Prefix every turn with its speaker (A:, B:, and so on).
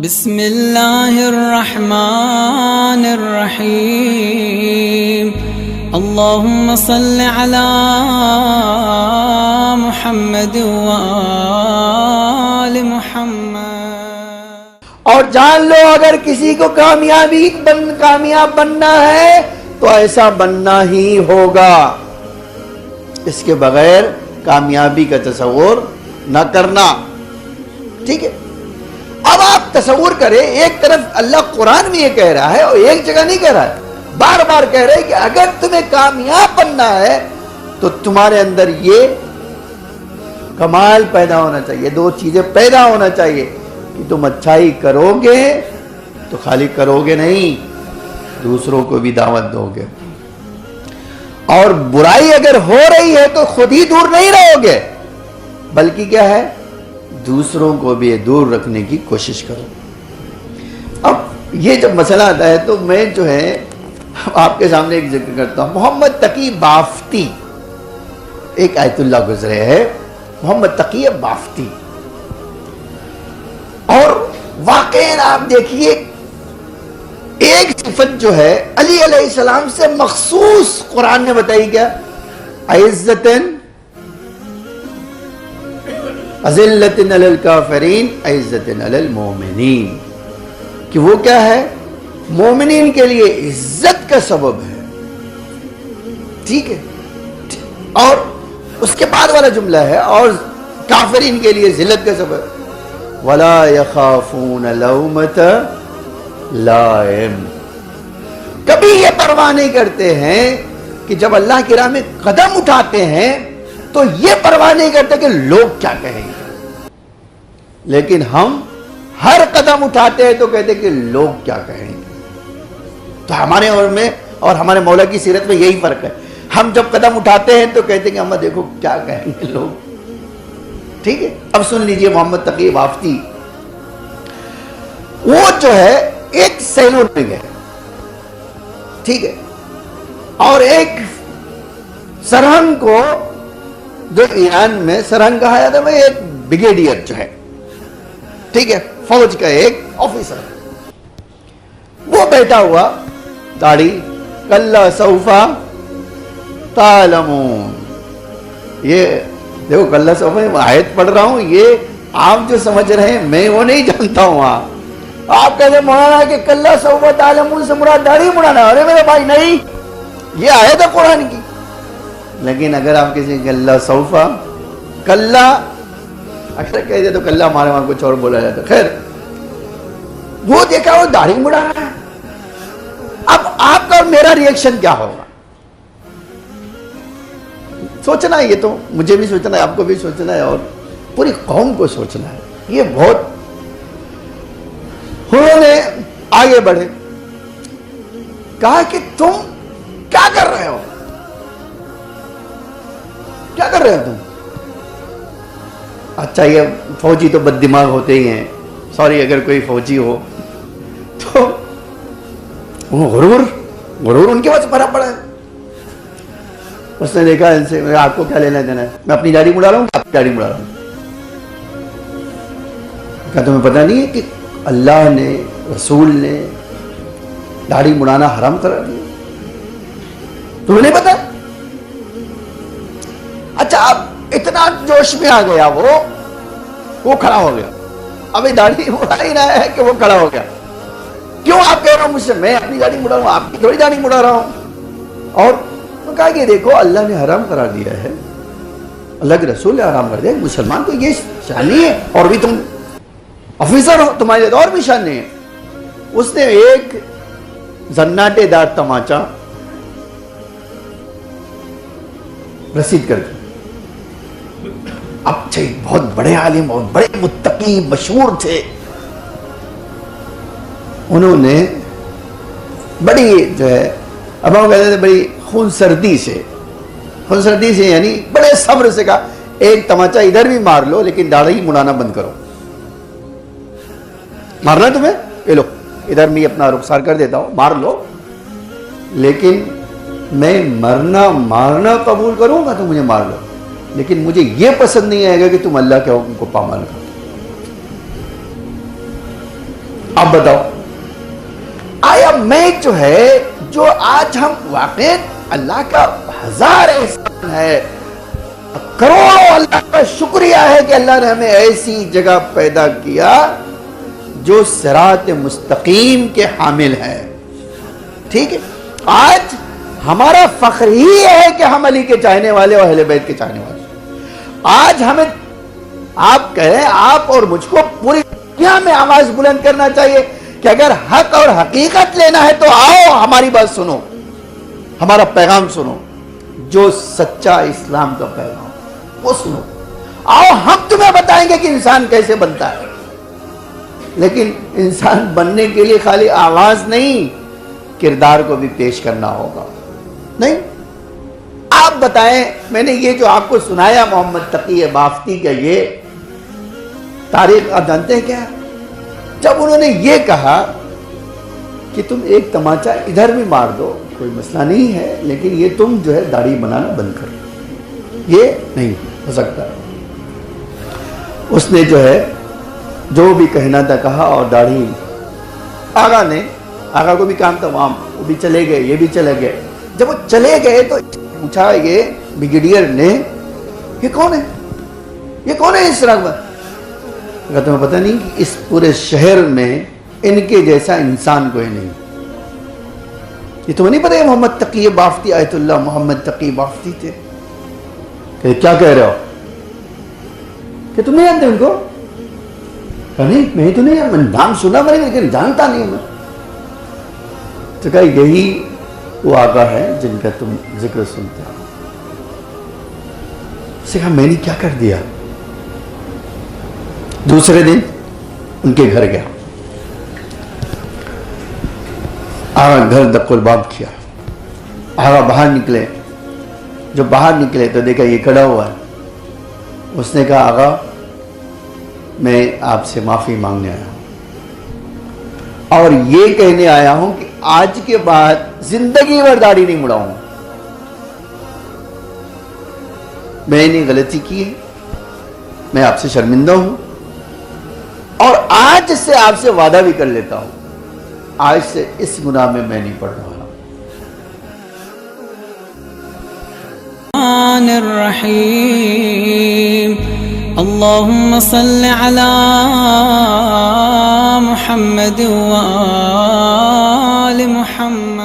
A: بسم اللہ الرحمن الرحیم اللہم صل علی محمد وآل محمد۔
B: اور جان لو اگر کسی کو کامیاب بننا ہے تو ایسا بننا ہی ہوگا، اس کے بغیر کامیابی کا تصور نہ کرنا۔ ٹھیک ہے، اب آپ تصور کریں، ایک طرف اللہ قرآن میں یہ کہہ رہا ہے اور ایک جگہ نہیں کہہ رہا ہے، بار بار کہہ رہا ہے کہ اگر تمہیں کامیاب بننا ہے تو تمہارے اندر یہ کمال پیدا ہونا چاہیے، دو چیزیں پیدا ہونا چاہیے کہ تم اچھائی کرو گے تو خالی کرو گے نہیں، دوسروں کو بھی دعوت دو گے، اور برائی اگر ہو رہی ہے تو خود ہی دور نہیں رہو گے بلکہ کیا ہے، دوسروں کو بھی دور رکھنے کی کوشش کرو۔ اب یہ جب مسئلہ آتا ہے تو میں جو ہے آپ کے سامنے ایک ذکر کرتا ہوں۔ محمد تقی بافتی، ایک آیت اللہ گزرے ہے، محمد تقی بافتی، اور واقعی آپ دیکھیے ایک صفت جو ہے علی علیہ السلام سے مخصوص قرآن نے بتائی، کیا؟ عزتن اذلتن علی الکافرین عزتن علی المومنین، کہ وہ کیا ہے، مومنین کے لیے عزت کا سبب ہے۔ ٹھیک ہے، اور اس کے بعد والا جملہ ہے اور کافرین کے لیے ذلت کا سبب، وَلَا يَخَافُونَ لَوْمَةَ لَائِمٍ، کبھی یہ پرواہ نہیں کرتے ہیں کہ جب اللہ کی راہ میں قدم اٹھاتے ہیں تو یہ پرواہ نہیں کرتے کہ لوگ کیا کہیں گے، لیکن ہم ہر قدم اٹھاتے ہیں تو کہتے ہیں کہ لوگ کیا کہیں گے۔ تو ہمارے اور ہمارے مولا کی سیرت میں یہی فرق ہے، ہم جب قدم اٹھاتے ہیں تو کہتے ہیں کہ ہم دیکھو کیا کہیں گے لوگ۔ ٹھیک ہے، اب سن لیجئے محمد تقی بافتی، وہ جو ہے ایک سیلون میں گئے، ٹھیک ہے، اور ایک سرہنگ کو، جو ایران میں سرہنگ کہا جاتا ہے، ایک بریگیڈیئر جو ہے، ٹھیک ہے، فوج کا ایک آفیسر، وہ بیٹھا ہوا، داڑھی، کلا سوفا تعلمون، یہ دیکھو کلا سوفا، میں آیت پڑھ رہا ہوں، یہ آپ جو سمجھ رہے ہیں میں وہ نہیں جانتا ہوں۔ آپ کہتے مولانا کہ کلا سوفا تعلمون سے مراد داڑھی مڑانا، ارے میرے بھائی نہیں، یہ آیت ہے قرآن کی۔ لیکن اگر آپ کسی کلا سوفا، کلا اکثر کہتے تو کلا ہمارے وہاں کچھ اور بولا جاتا، خیر وہ دیکھا وہ داڑھی مڑا رہا ہے، اب آپ کا اور میرا ریئیکشن کیا ہوگا؟ سوچنا ہے، یہ تو مجھے بھی سوچنا ہے، آپ کو بھی سوچنا ہے، اور پوری قوم کو سوچنا ہے۔ یہ بہت انہوں نے آگے بڑھے، کہا کہ تم کیا کر رہے ہو، کیا کر رہے ہو تم؟ اچھا، یہ فوجی تو بد دماغ ہوتے ہی ہیں، سوری اگر کوئی فوجی ہو تو غرور ان کے پاس بھرا پڑا ہے۔ اس نے دیکھا ان سے، آپ کو کیا لینا دینا ہے، میں اپنی داڑھی مڑا رہا ہوں، آپ کی داڑھی مڑا رہا ہوں۔ کیا تمہیں پتہ نہیں ہے کہ اللہ نے، رسول نے داڑھی مڑانا حرام قرار دیا؟ تمہیں نہیں پتا؟ اچھا، اب اتنا جوش میں آ گیا، وہ کھڑا ہو گیا، ابھی داڑھی مڑا ہی رہا ہے کہ وہ کھڑا ہو گیا، کیوں آپ کہہ رہے ہو مجھ سے، میں اپنی داڑھی مڑا رہا ہوں، آپ کی تھوڑی داڑھی مڑا رہا ہوں۔ اور کہا کہ دیکھو اللہ نے حرام قرار دیا ہے، اللہ کے رسول نے حرام کر دیا، مسلمان کو یہ شان نہیں ہے، اور بھی تم آفیسر ہو، تمہارے لیے اور بھی شان نہیں ہے۔ اس نے ایک زناٹے دار تماچا رسید کر دیا۔ اب بہت بڑے عالم اور بڑے متقی مشہور تھے، انہوں نے بڑی جو ہے، اب ہم کہتے تھے بڑی خون سردی سے یعنی بڑے صبر سے کہا، ایک تماچا ادھر بھی مار لو لیکن داڑھی مڑانا بند کرو، مارنا تمہیں، یہ لو ادھر میں اپنا رخسار کر دیتا ہوں، مار لو، لیکن میں مارنا قبول کروں گا تو مجھے مار لو، لیکن مجھے یہ پسند نہیں آئے گا کہ تم اللہ کے حکم کو پامال کرو۔ اب بتاؤ آیا میں جو ہے جو آج ہم واقع اللہ کا ہزار احسان ہے, کروڑوں اللہ کا شکریہ ہے کہ اللہ نے ہمیں ایسی جگہ پیدا کیا جو صراط مستقیم کے حامل ہے. ٹھیک ہے, آج ہمارا فخر ہی ہے کہ ہم علی کے چاہنے والے اور اہل بیت کے چاہنے والے. آج ہمیں آپ کہیں, آپ اور مجھ کو پوری دنیا میں آواز بلند کرنا چاہیے کہ اگر حق اور حقیقت لینا ہے تو آؤ ہماری بات سنو, ہمارا پیغام سنو, جو سچا اسلام کا پیغام وہ سنو. آؤ ہم تمہیں بتائیں گے کہ انسان کیسے بنتا ہے. لیکن انسان بننے کے لیے خالی آواز نہیں, کردار کو بھی پیش کرنا ہوگا. نہیں, آپ بتائیں, میں نے یہ جو آپ کو سنایا محمد تقی بافتی کا یہ تاریخ, آپ جانتے ہیں کیا؟ جب انہوں نے یہ کہا کہ تم ایک تماچا ادھر بھی مار دو کوئی مسئلہ نہیں ہے, لیکن یہ تم جو ہے داڑھی بنانا بند کر دو, یہ نہیں ہو سکتا. اس نے جو ہے جو بھی کہنا تھا کہا, اور داڑھی آغا کو بھی کام تھا وہاں, وہ بھی چلے گئے, یہ بھی چلے گئے. جب وہ چلے گئے تو پوچھا یہ بریگیڈیئر نے, یہ کون ہے, یہ کون ہے اس طرح کا؟ اگر تمہیں پتہ نہیں کہ اس پورے شہر میں ان کے جیسا انسان کوئی نہیں. یہ تمہیں نہیں پتہ ہے محمد تقی بافتی, آیت اللہ محمد تقی بافتی تھے. کہ کیا کہہ رہے ہو, کہ تم نہیں جانتے ان کو؟ کہ نہیں, میں تو نہیں, میں نام سنا میں لیکن جانتا نہیں میں. تو کہا یہی وہ آقا ہے جن کا تم ذکر سنتے ہو. اس نے کہا میں نے کیا کر دیا؟ دوسرے دن ان کے گھر گیا, آقا گھر دق الباب کیا, آقا باہر نکلے. جو باہر نکلے تو دیکھا یہ کھڑا ہوا ہے. اس نے کہا آقا میں آپ سے معافی مانگنے آیا ہوں, اور یہ کہنے آیا ہوں کہ آج کے بعد زندگی بھر داڑھی نہیں مڑاؤں. میں نے غلطی کی ہے, میں آپ سے شرمندہ ہوں, اور آج سے آپ سے وعدہ بھی کر لیتا ہوں, آج سے اس گناہ میں نہیں پڑ رہا.
A: الرحیم اللهم صل على محمد وآل محمد.